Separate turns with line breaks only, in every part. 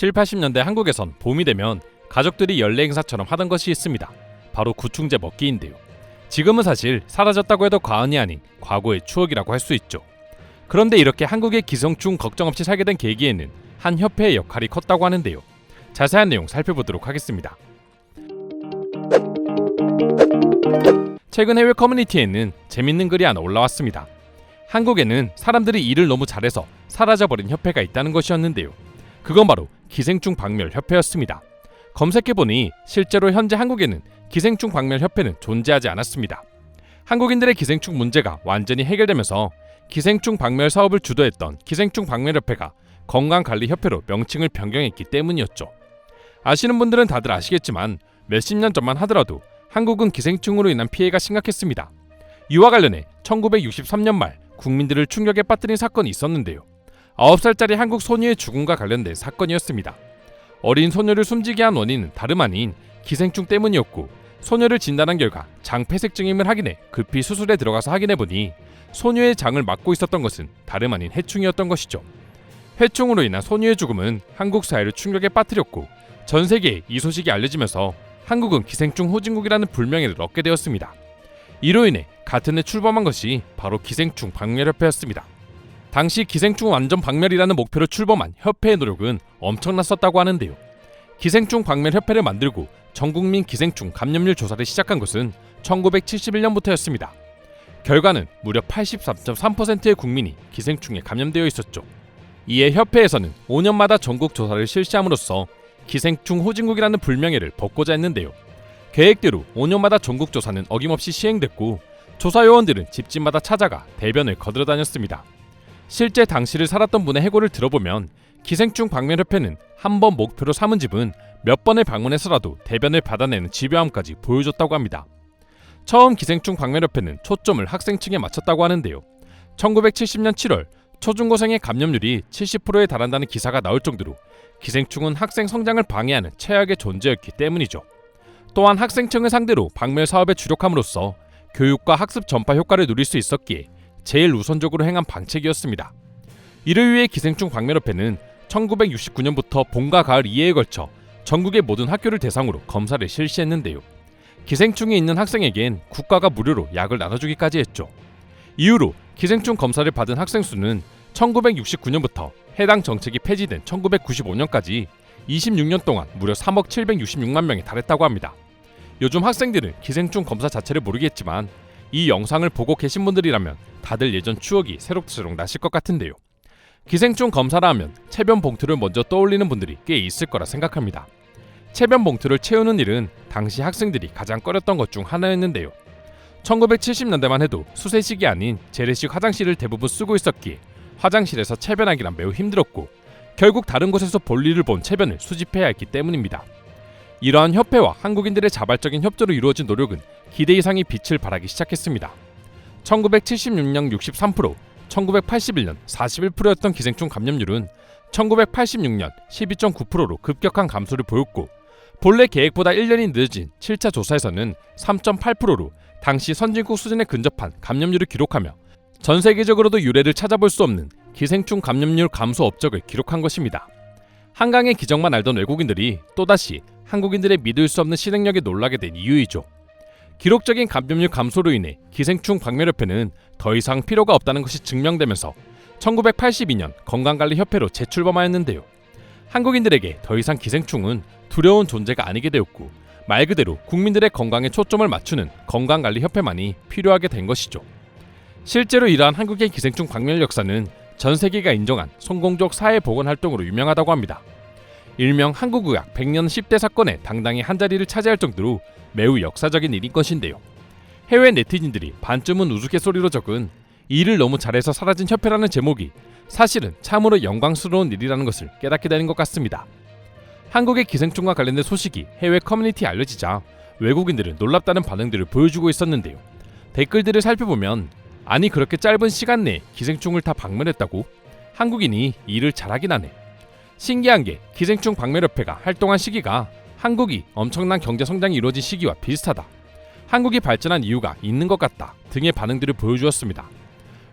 7, 80년대 한국에선 봄이 되면 가족들이 연례 행사처럼 하던 것이 있습니다. 바로 구충제 먹기인데요. 지금은 사실 사라졌다고 해도 과언이 아닌 과거의 추억이라고 할 수 있죠. 그런데 이렇게 한국의 기생충 걱정 없이 살게 된 계기에는 한 협회의 역할이 컸다고 하는데요. 자세한 내용 살펴보도록 하겠습니다. 최근 해외 커뮤니티에는 재밌는 글이 하나 올라왔습니다. 한국에는 사람들이 일을 너무 잘해서 사라져버린 협회가 있다는 것이었는데요. 그건 바로 기생충 박멸 협회였습니다. 검색해보니 실제로 현재 한국에는 기생충 박멸 협회는 존재하지 않았습니다. 한국인들의 기생충 문제가 완전히 해결되면서 기생충 박멸 사업을 주도했던 기생충 박멸 협회가 건강관리협회로 명칭을 변경했기 때문이었죠. 아시는 분들은 다들 아시겠지만 몇십 년 전만 하더라도 한국은 기생충으로 인한 피해가 심각했습니다. 이와 관련해 1963년 말 국민들을 충격에 빠뜨린 사건이 있었는데요. 9살짜리 한국 소녀의 죽음과 관련된 사건이었습니다. 어린 소녀를 숨지게 한 원인은 다름 아닌 기생충 때문이었고, 소녀를 진단한 결과 장폐색증임을 확인해 급히 수술에 들어가서 확인해보니 소녀의 장을 막고 있었던 것은 다름 아닌 해충이었던 것이죠. 해충으로 인한 소녀의 죽음은 한국 사회를 충격에 빠뜨렸고, 전 세계에 이 소식이 알려지면서 한국은 기생충 후진국이라는 불명예를 얻게 되었습니다. 이로 인해 같은 해 출범한 것이 바로 기생충 박멸협회였습니다. 당시 기생충 완전 박멸이라는 목표로 출범한 협회의 노력은 엄청났었다고 하는데요. 기생충 박멸협회를 만들고 전국민 기생충 감염률 조사를 시작한 것은 1971년부터였습니다. 결과는 무려 83.3%의 국민이 기생충에 감염되어 있었죠. 이에 협회에서는 5년마다 전국 조사를 실시함으로써 기생충 후진국이라는 불명예를 벗고자 했는데요. 계획대로 5년마다 전국 조사는 어김없이 시행됐고, 조사 요원들은 집집마다 찾아가 대변을 거들어다녔습니다. 실제 당시를 살았던 분의 해고를 들어보면 기생충 박멸협회는 한 번 목표로 삼은 집은 몇 번을 방문해서라도 대변을 받아내는 집요함까지 보여줬다고 합니다. 처음 기생충 박멸협회는 초점을 학생층에 맞췄다고 하는데요. 1970년 7월 초중고생의 감염률이 70%에 달한다는 기사가 나올 정도로 기생충은 학생 성장을 방해하는 최악의 존재였기 때문이죠. 또한 학생층을 상대로 박멸 사업에 주력함으로써 교육과 학습 전파 효과를 누릴 수 있었기에 제일 우선적으로 행한 방책이었습니다. 이를 위해 기생충 박멸협회는 1969년부터 봄과 가을 2회에 걸쳐 전국의 모든 학교를 대상으로 검사를 실시했는데요. 기생충이 있는 학생에겐 국가가 무료로 약을 나눠주기까지 했죠. 이후로 기생충 검사를 받은 학생 수는 1969년부터 해당 정책이 폐지된 1995년까지 26년 동안 무려 3억 766만 명에 달했다고 합니다. 요즘 학생들은 기생충 검사 자체를 모르겠지만 이 영상을 보고 계신 분들이라면 다들 예전 추억이 새록새록 나실 것 같은데요. 기생충 검사라 하면 체변 봉투를 먼저 떠올리는 분들이 꽤 있을 거라 생각합니다. 체변 봉투를 채우는 일은 당시 학생들이 가장 꺼렸던 것 중 하나였는데요. 1970년대만 해도 수세식이 아닌 재래식 화장실을 대부분 쓰고 있었기에 화장실에서 체변하기란 매우 힘들었고, 결국 다른 곳에서 볼일을 본 체변을 수집해야 했기 때문입니다. 이러한 협회와 한국인들의 자발적인 협조로 이루어진 노력은 기대 이상의 빛을 발하기 시작했습니다. 1976년 63%, 1981년 41%였던 기생충 감염률은 1986년 12.9%로 급격한 감소를 보였고, 본래 계획보다 1년이 늦어진 7차 조사에서는 3.8%로 당시 선진국 수준에 근접한 감염률을 기록하며 전 세계적으로도 유례를 찾아볼 수 없는 기생충 감염률 감소 업적을 기록한 것입니다. 한강의 기적만 알던 외국인들이 또다시 한국인들의 믿을 수 없는 실행력에 놀라게 된 이유이죠. 기록적인 감염률 감소로 인해 기생충 박멸협회는 더 이상 필요가 없다는 것이 증명되면서 1982년 건강관리협회로 재출범하였는데요. 한국인들에게 더 이상 기생충은 두려운 존재가 아니게 되었고, 말 그대로 국민들의 건강에 초점을 맞추는 건강관리협회만이 필요하게 된 것이죠. 실제로 이러한 한국의 기생충 박멸 역사는 전 세계가 인정한 성공적 사회보건활동으로 유명하다고 합니다. 일명 한국의학 100년 10대 사건에 당당히 한자리를 차지할 정도로 매우 역사적인 일인 것인데요. 해외 네티즌들이 반쯤은 우스갯소리로 적은 일을 너무 잘해서 사라진 협회라는 제목이 사실은 참으로 영광스러운 일이라는 것을 깨닫게 되는 것 같습니다. 한국의 기생충과 관련된 소식이 해외 커뮤니티에 알려지자 외국인들은 놀랍다는 반응들을 보여주고 있었는데요. 댓글들을 살펴보면 아니 그렇게 짧은 시간 내에 기생충을 다 박멸했다고? 한국인이 일을 잘하긴 하네. 신기한 게 기생충 박멸협회가 활동한 시기가 한국이 엄청난 경제 성장이 이루어진 시기와 비슷하다. 한국이 발전한 이유가 있는 것 같다 등의 반응들을 보여주었습니다.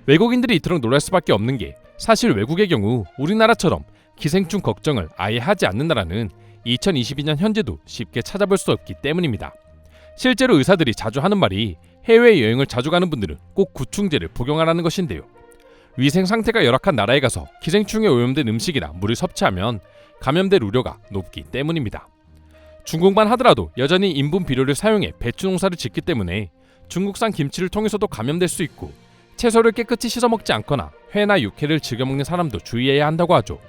외국인들이 이토록 놀랄 수밖에 없는 게 사실 외국의 경우 우리나라처럼 기생충 걱정을 아예 하지 않는 나라는 2022년 현재도 쉽게 찾아볼 수 없기 때문입니다. 실제로 의사들이 자주 하는 말이 해외여행을 자주 가는 분들은 꼭 구충제를 복용하라는 것인데요. 위생 상태가 열악한 나라에 가서 기생충에 오염된 음식이나 물을 섭취하면 감염될 우려가 높기 때문입니다. 중국만 하더라도 여전히 인분 비료를 사용해 배추 농사를 짓기 때문에 중국산 김치를 통해서도 감염될 수 있고, 채소를 깨끗이 씻어 먹지 않거나 회나 육회를 즐겨 먹는 사람도 주의해야 한다고 하죠.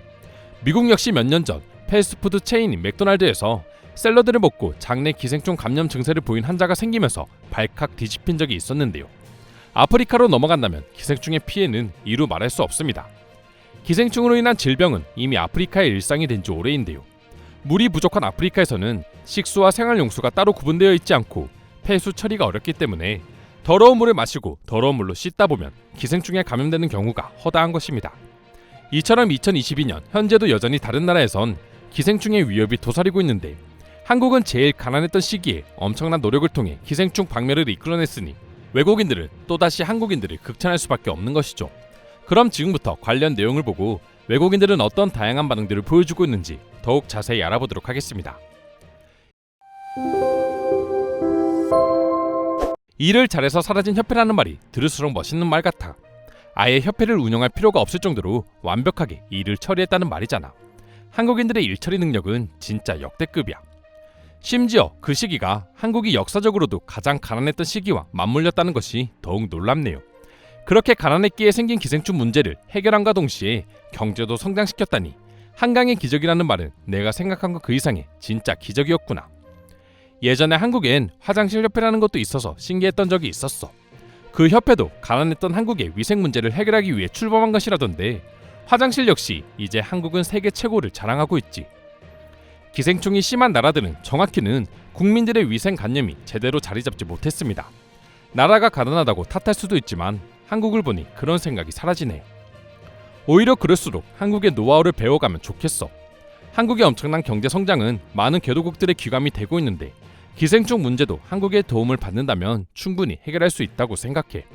미국 역시 몇 년 전 패스트푸드 체인인 맥도날드에서 샐러드를 먹고 장내 기생충 감염 증세를 보인 환자가 생기면서 발칵 뒤집힌 적이 있었는데요. 아프리카로 넘어간다면 기생충의 피해는 이루 말할 수 없습니다. 기생충으로 인한 질병은 이미 아프리카의 일상이 된 지 오래인데요. 물이 부족한 아프리카에서는 식수와 생활용수가 따로 구분되어 있지 않고 폐수 처리가 어렵기 때문에 더러운 물을 마시고 더러운 물로 씻다 보면 기생충에 감염되는 경우가 허다한 것입니다. 이처럼 2022년 현재도 여전히 다른 나라에선 기생충의 위협이 도사리고 있는데, 한국은 제일 가난했던 시기에 엄청난 노력을 통해 기생충 박멸을 이끌어냈으니 외국인들은 또다시 한국인들을 극찬할 수밖에 없는 것이죠. 그럼 지금부터 관련 내용을 보고 외국인들은 어떤 다양한 반응들을 보여주고 있는지 더욱 자세히 알아보도록 하겠습니다. 일을 잘해서 사라진 협회라는 말이 들을수록 멋있는 말 같아. 아예 협회를 운영할 필요가 없을 정도로 완벽하게 일을 처리했다는 말이잖아. 한국인들의 일처리 능력은 진짜 역대급이야. 심지어 그 시기가 한국이 역사적으로도 가장 가난했던 시기와 맞물렸다는 것이 더욱 놀랍네요. 그렇게 가난했기에 생긴 기생충 문제를 해결함과 동시에 경제도 성장시켰다니, 한강의 기적이라는 말은 내가 생각한 것 그 이상의 진짜 기적이었구나. 예전에 한국엔 화장실 협회라는 것도 있어서 신기했던 적이 있었어. 그 협회도 가난했던 한국의 위생 문제를 해결하기 위해 출범한 것이라던데, 화장실 역시 이제 한국은 세계 최고를 자랑하고 있지. 기생충이 심한 나라들은 정확히는 국민들의 위생관념이 제대로 자리 잡지 못했습니다. 나라가 가난하다고 탓할 수도 있지만 한국을 보니 그런 생각이 사라지네요. 오히려 그럴수록 한국의 노하우를 배워가면 좋겠어. 한국의 엄청난 경제 성장은 많은 개도국들의 귀감이 되고 있는데, 기생충 문제도 한국의 도움을 받는다면 충분히 해결할 수 있다고 생각해.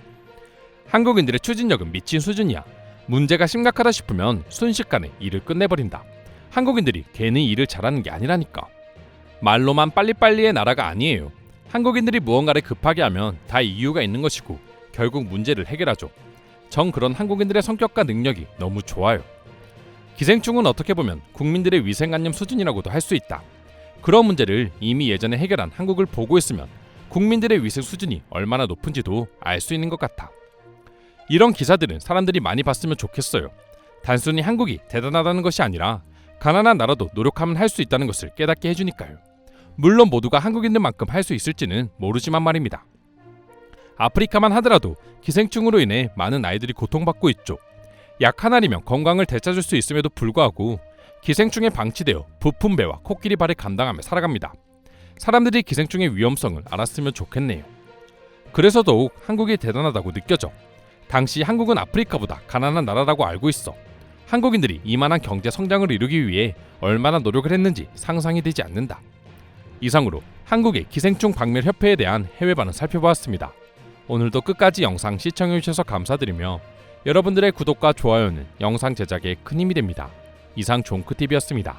한국인들의 추진력은 미친 수준이야. 문제가 심각하다 싶으면 순식간에 일을 끝내버린다. 한국인들이 괜히 일을 잘하는 게 아니라니까. 말로만 빨리빨리의 나라가 아니에요. 한국인들이 무언가를 급하게 하면 다 이유가 있는 것이고 결국 문제를 해결하죠. 정 그런 한국인들의 성격과 능력이 너무 좋아요. 기생충은 어떻게 보면 국민들의 위생관념 수준이라고도 할 수 있다. 그런 문제를 이미 예전에 해결한 한국을 보고 있으면 국민들의 위생 수준이 얼마나 높은지도 알 수 있는 것 같아. 이런 기사들은 사람들이 많이 봤으면 좋겠어요. 단순히 한국이 대단하다는 것이 아니라 가난한 나라도 노력하면 할 수 있다는 것을 깨닫게 해주니까요. 물론 모두가 한국인들만큼 할 수 있을지는 모르지만 말입니다. 아프리카만 하더라도 기생충으로 인해 많은 아이들이 고통받고 있죠. 약 하나리면 건강을 되찾을 수 있음에도 불구하고 기생충에 방치되어 부푼 배와 코끼리 발을 감당하며 살아갑니다. 사람들이 기생충의 위험성을 알았으면 좋겠네요. 그래서 더욱 한국이 대단하다고 느껴져. 당시 한국은 아프리카보다 가난한 나라라고 알고 있어. 한국인들이 이만한 경제 성장을 이루기 위해 얼마나 노력을 했는지 상상이 되지 않는다. 이상으로 한국의 기생충 박멸 협회에 대한 해외 반응 살펴보았습니다. 오늘도 끝까지 영상 시청해주셔서 감사드리며 여러분들의 구독과 좋아요는 영상 제작에 큰 힘이 됩니다. 이상 종크TV였습니다.